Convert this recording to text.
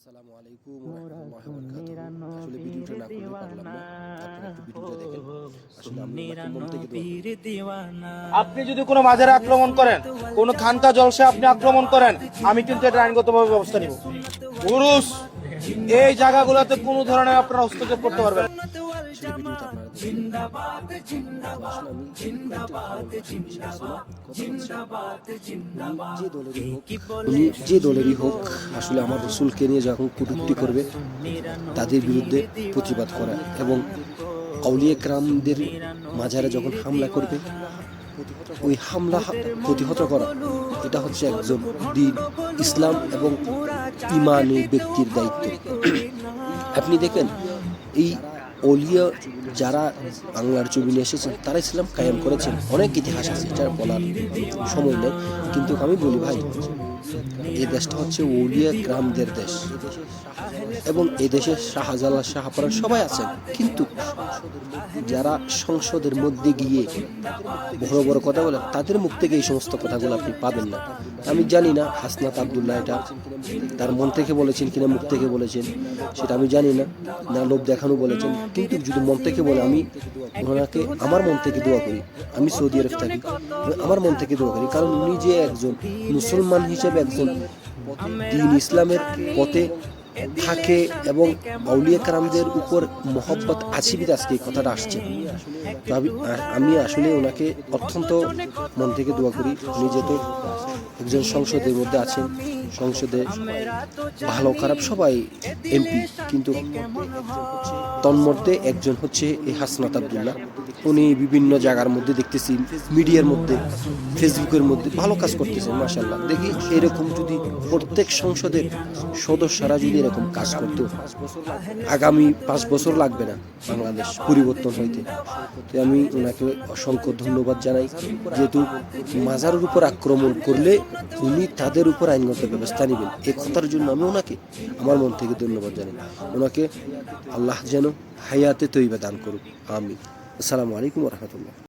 আসসালামু আলাইকুম ওয়া রাহমাতুল্লাহি ওয়া বারাকাতুহু। আসলে ভিডিওটা না করলে পারলাম না। আপনারা একটু ভিডিওটা দেখেন। আসলে আমি ওনাকে মন থেকে দোয়া করি। আপনি যদি কোনো মাজারে আক্রমণ করেন, কোনো খানকা জলসে আপনি আক্রমণ করেন, আমি কিন্তু এটা আইনগতভাবে ব্যবস্থা নিব। পুরুষ এই জায়গাগুলোতে কোনো ধরনের আপনারা হস্তক্ষেপ করতে পারবেন না। আসলে ভিডিওটা আপনারা দেখেন। তো আসলে আমি কয়েকটি কথা বলবো। উনি যে দলেরই হোক আসলে আমার রসুলকে নিয়ে যখন কটূক্তি করবে তাদের বিরুদ্ধে প্রতিবাদ করা এবং আউলিয়া কেরামদের মাজারে যখন হামলা করবে ওই হামলা প্রতিহত করা, এটা হচ্ছে একজন দিন ইসলাম এবং ইমানি ব্যক্তির দায়িত্ব। আপনি দেখেন এই অলিয়া যারা বাংলার জমিনে এসেছেন তারা ইসলাম কায়েম করেছেন, অনেক ইতিহাস আছে, এটা বলার সময় নেই। কিন্তু আমি বলি ভাই, এই দেশটা হচ্ছে ওলিয়া গ্রামদের দেশ এবং এই দেশে শাহজালাল শাহপরান সবাই আছেন, কিন্তু যারা সংসদের মধ্যে গিয়ে বড় বড় কথা বলেন তাদের মুখ থেকে এই সমস্ত কথাগুলো আপনি পাবেন না। আমি জানি না হাসনাত আব্দুল্লাহ এটা তার মন থেকে বলেছেন কিনা মুখ থেকে বলেছেন সেটা আমি জানি না, না লোভ দেখানো বলেছেন, কিন্তু যদি মন থেকে বলে আমি ওনাকে আমার মন থেকে দোয়া করি। আমি সৌদি আরব থাকি, আমার মন থেকে দোয়া করি, কারণ উনি যে একজন মুসলমান হিসেবে একজন দিন ইসলামের পথে থাকে এবং আউলিয়া কেরামদের উপর মহব্বত আছে বিধে আজকে এই কথাটা আসছে। তো আমি আসলে ওনাকে অত্যন্ত মন থেকে দোয়া করি। উনি যেহেতু একজন সংসদের মধ্যে আছেন, সংসদে ভালো খারাপ সবাই এমপি, কিন্তু তন্মধ্যে একজন হচ্ছে এই হাসনাত আব্দুল্লাহ। উনি বিভিন্ন জায়গার মধ্যে দেখতেছি, মিডিয়ার মধ্যে, ফেসবুকের মধ্যে ভালো কাজ করতেছেন, মাশাআল্লাহ। দেখি এরকম যদি প্রত্যেক সংসদের সদস্যরা যদি এরকম কাজ করতো, আগামী 5 বছর লাগবে না বাংলাদেশ পরিবর্তন হইতে। তো আমি ওনাকে অসংখ্য ধন্যবাদ জানাই, যেহেতু মাজারের উপর আক্রমণ করলে উনি তাদের উপর আইনগত ব্যবস্থা নেবেন, এই কথার জন্য আমি ওনাকে আমার মন থেকে ধন্যবাদ জানাই। ওনাকে আল্লাহ যেন হায়াতে তৈবা দান করুক, আমিন। আসসালামু আলাইকুম ওয়া রাহমাতুল্লাহ।